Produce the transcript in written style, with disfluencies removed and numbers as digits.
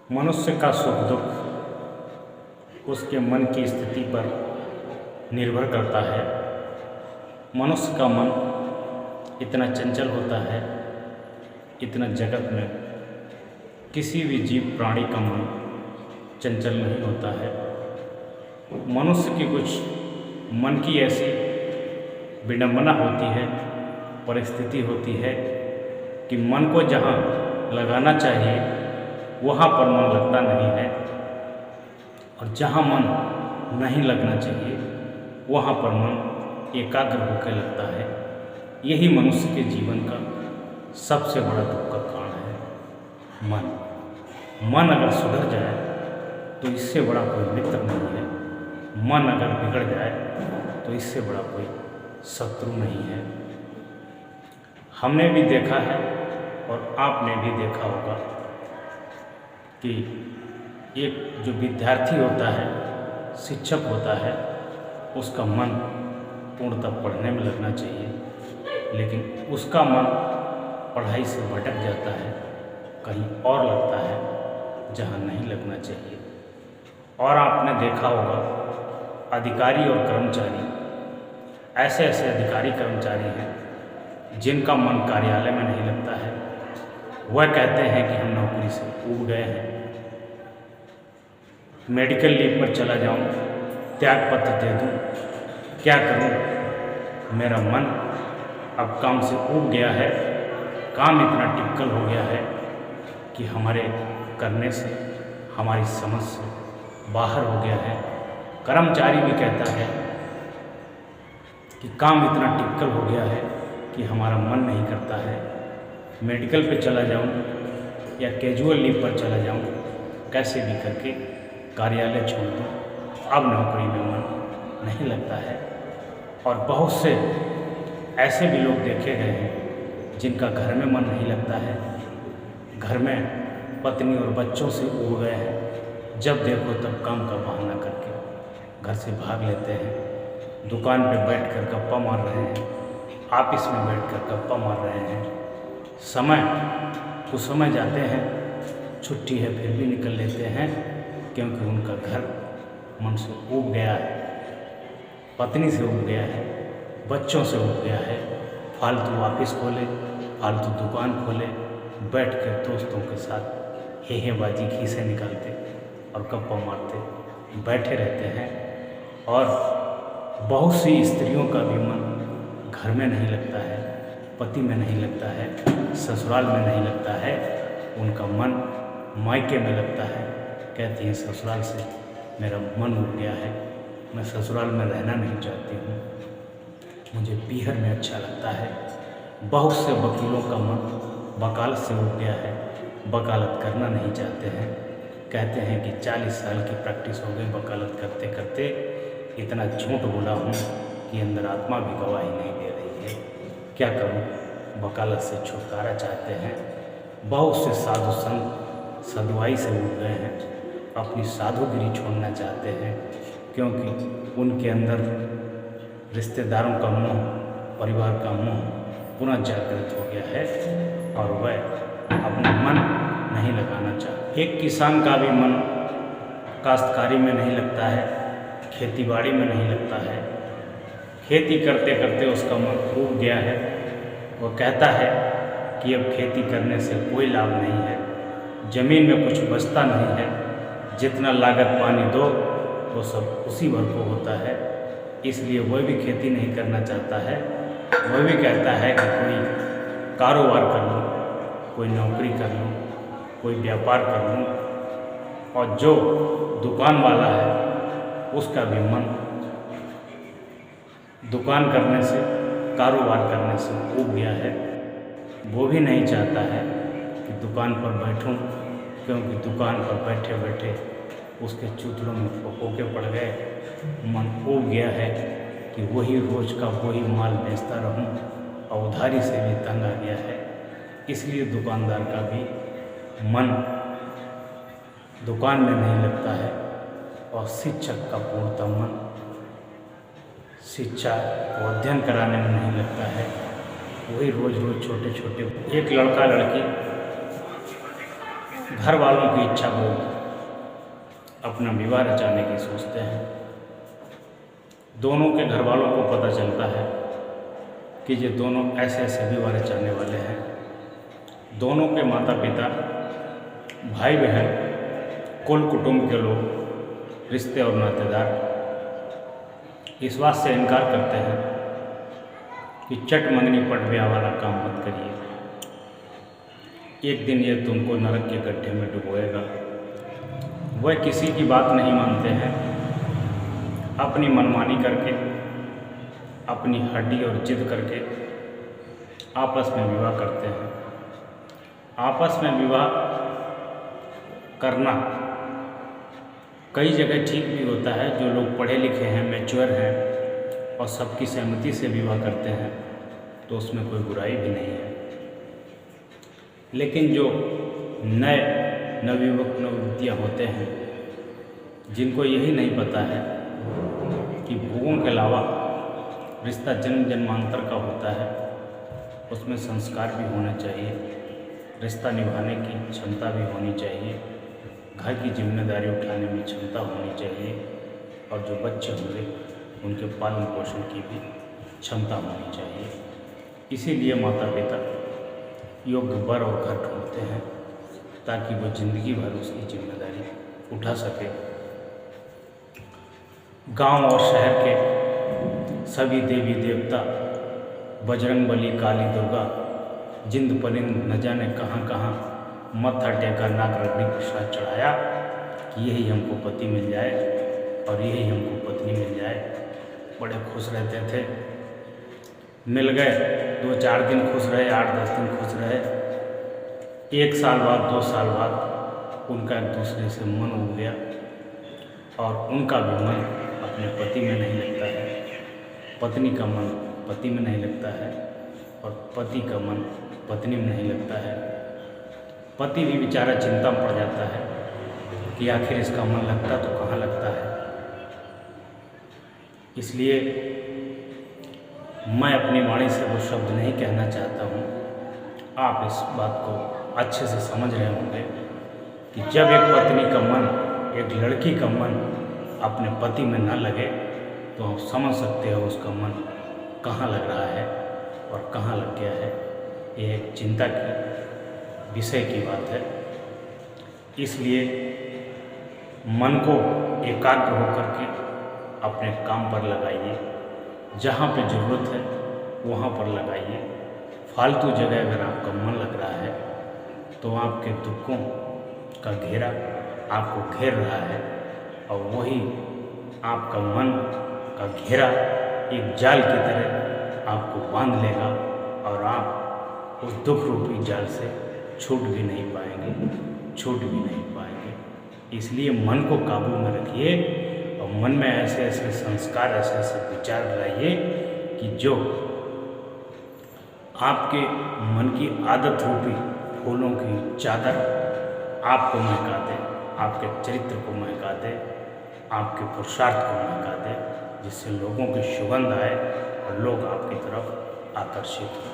मनुष्य का सुख दुख उसके मन की स्थिति पर निर्भर करता है। मनुष्य का मन इतना चंचल होता है, इतना जगत में किसी भी जीव प्राणी का मन चंचल नहीं होता है। मनुष्य की कुछ मन की ऐसी विडंबना होती है, परिस्थिति होती है कि मन को जहाँ लगाना चाहिए वहाँ पर मन लगता नहीं है, और जहाँ मन नहीं लगना चाहिए वहाँ पर मन एकाग्र होकर लगता है। यही मनुष्य के जीवन का सबसे बड़ा दुख का कारण है। मन अगर सुधर जाए तो इससे बड़ा कोई मित्र नहीं है। मन अगर बिगड़ जाए तो इससे बड़ा कोई शत्रु नहीं है। हमने भी देखा है और आपने भी देखा होगा कि एक जो विद्यार्थी होता है, शिक्षक होता है, उसका मन पूर्णतः पढ़ने में लगना चाहिए, लेकिन उसका मन पढ़ाई से भटक जाता है, कहीं और लगता है जहाँ नहीं लगना चाहिए। और आपने देखा होगा अधिकारी और कर्मचारी, ऐसे ऐसे अधिकारी कर्मचारी हैं जिनका मन कार्यालय में नहीं लगता है। वह कहते हैं कि हम नौकरी से ऊब गए हैं, मेडिकल लीव पर चला जाऊं, त्याग पत्र दे दूं, क्या करूं, मेरा मन अब काम से ऊब गया है, काम इतना टिपिकल हो गया है कि हमारे करने से, हमारी समझ से बाहर हो गया है। कर्मचारी भी कहता है कि काम इतना टिपिकल हो गया है कि हमारा मन नहीं करता है, मेडिकल पे चला जाऊं या कैजुअल लीव पर चला जाऊं, कैसे भी करके कार्यालय छोड़ दूं, अब नौकरी में मन नहीं लगता है। और बहुत से ऐसे भी लोग देखे गए हैं जिनका घर में मन नहीं लगता है, घर में पत्नी और बच्चों से ऊब गए हैं, जब देखो तब काम का बहाना करके घर से भाग लेते हैं, दुकान पे बैठकर गप्पा मार रहे हैं, ऑफिस में बैठकर गप्पा मार रहे हैं। कुछ समय जाते हैं, छुट्टी है फिर भी निकल लेते हैं, क्योंकि उनका घर मन से ऊब गया है, पत्नी से ऊब गया है, बच्चों से ऊब गया है। फालतू ऑफिस खोले, फालतू दुकान खोले, बैठ कर दोस्तों के साथ हेहेबाजी खीसे निकालते और गप्पा मारते बैठे रहते हैं। और बहुत सी स्त्रियों का भी मन घर में नहीं लगता है, पति में नहीं लगता है, ससुराल में नहीं लगता है, उनका मन मायके में लगता है। कहती हैं ससुराल से मेरा मन उठ गया है, मैं ससुराल में रहना नहीं चाहती हूँ, मुझे पीहर में अच्छा लगता है। बहुत से वकीलों का मन वकालत से उठ गया है, वकालत करना नहीं चाहते हैं। कहते हैं कि 40 साल की प्रैक्टिस हो गई वकालत करते करते, इतना झूठ बोला हूँ कि अंदर आत्मा भी गवाही नहीं दे रही है, क्या करूँ। वकालत से छुटकारा चाहते हैं। बहुत से साधु संत साधुआई से उठ गए हैं, अपनी साधुगिरी छोड़ना चाहते हैं, क्योंकि उनके अंदर रिश्तेदारों का मोह, परिवार का मोह पुनः जागृत हो गया है और वह अपना मन नहीं लगाना चाहते। एक किसान का भी मन काश्तकारी में नहीं लगता है, खेतीबाड़ी में नहीं लगता है, खेती करते करते उसका मन ऊब गया है। वो कहता है कि अब खेती करने से कोई लाभ नहीं है, ज़मीन में कुछ बचता नहीं है, जितना लागत पानी दो वो सब उसी भर को होता है। इसलिए वह भी खेती नहीं करना चाहता है। वह भी कहता है कि कोई कारोबार कर लूँ, कोई नौकरी कर लूँ, कोई व्यापार कर लूँ। और जो दुकान वाला है उसका भी मन दुकान करने से, कारोबार करने से ऊब गया है। वो भी नहीं चाहता है कि दुकान पर बैठूं, क्योंकि दुकान पर बैठे बैठे उसके चूथड़ों में फोके पड़ गए, मन ऊब गया है कि वही रोज का वही माल बेचता रहूं, और उधारी से भी तंग आ गया है। इसलिए दुकानदार का भी मन दुकान में नहीं लगता है, और शिक्षक का पूर्णतः मन शिक्षा को अध्ययन कराने में नहीं लगता है। वही रोज रोज छोटे छोटे, एक लड़का लड़की घर वालों की इच्छा को अपना विवाह रचाने की सोचते हैं। दोनों के घर वालों को पता चलता है कि ये दोनों ऐसे ऐसे विवाह रचाने वाले हैं। दोनों के माता पिता, भाई बहन, कुल कुटुंब के लोग, रिश्ते और नातेदार इस बात से इनकार करते हैं कि चट मंगनी पट ब्याह वाला काम मत करिए। एक दिन ये तुमको नरक के गड्ढे में डुबोएगा। वह किसी की बात नहीं मानते हैं, अपनी मनमानी करके, अपनी हड्डी और जिद करके आपस में विवाह करते हैं। आपस में विवाह करना कई जगह ठीक भी होता है। जो लोग पढ़े लिखे हैं, मैच्योर हैं और सबकी सहमति से विवाह करते हैं तो उसमें कोई बुराई भी नहीं है। लेकिन जो नए नवयुवक नवयुवतियाँ होते हैं, जिनको यही नहीं पता है कि भोगों के अलावा रिश्ता जन्म जन्मांतर का होता है, उसमें संस्कार भी होना चाहिए, रिश्ता निभाने की क्षमता भी होनी चाहिए, घर की जिम्मेदारी उठाने में क्षमता होनी चाहिए और जो बच्चे होंगे उनके पालन पोषण की भी क्षमता होनी चाहिए। इसीलिए माता पिता योग्य वर और घर ढूंढते हैं ताकि वो जिंदगी भर उसकी जिम्मेदारी उठा सके। गांव और शहर के सभी देवी देवता, बजरंग बली, काली दुर्गा, जिंद परिंद न जाने कहाँ कहाँ मत्था टेका, नाक रगड़ी, प्रसाद चढ़ाया कि यही हमको पति मिल जाए और यही हमको पत्नी मिल जाए। बड़े खुश रहते थे। मिल गए, 2-4 दिन खुश रहे, 8-10 दिन खुश रहे। 1 साल बाद, 2 साल बाद उनका एक दूसरे से मन उब गया और उनका भी मन अपने पति में नहीं लगता है, पत्नी का मन पति में नहीं लगता है और पति का मन पत्नी में नहीं लगता है। पति भी बेचारा चिंता में पड़ जाता है कि आखिर इसका मन लगता तो कहाँ लगता है। इसलिए मैं अपनी वाणी से वो शब्द नहीं कहना चाहता हूँ। आप इस बात को अच्छे से समझ रहे होंगे कि जब एक पत्नी का मन, एक लड़की का मन अपने पति में न लगे तो आप समझ सकते हो उसका मन कहाँ लग रहा है और कहाँ लग गया है। ये एक चिंता की विषय की बात है। इसलिए मन को एकाग्र होकर के अपने काम पर लगाइए। जहाँ पे ज़रूरत है वहाँ पर लगाइए। फालतू जगह अगर आपका मन लग रहा है तो आपके दुखों का घेरा आपको घेर रहा है और वही आपका मन का घेरा एक जाल की तरह आपको बांध लेगा और आप उस दुख रूपी जाल से छूट भी नहीं पाएंगे, छूट भी नहीं पाएंगे। इसलिए मन को काबू में रखिए और मन में ऐसे ऐसे संस्कार, ऐसे ऐसे विचार लाइए कि जो आपके मन की आदत रूपी फूलों की चादर आपको महका दे, आपके चरित्र को महका दे, आपके पुरुषार्थ को महका दे, जिससे लोगों की सुगंध आए और लोग आपकी तरफ आकर्षित हों।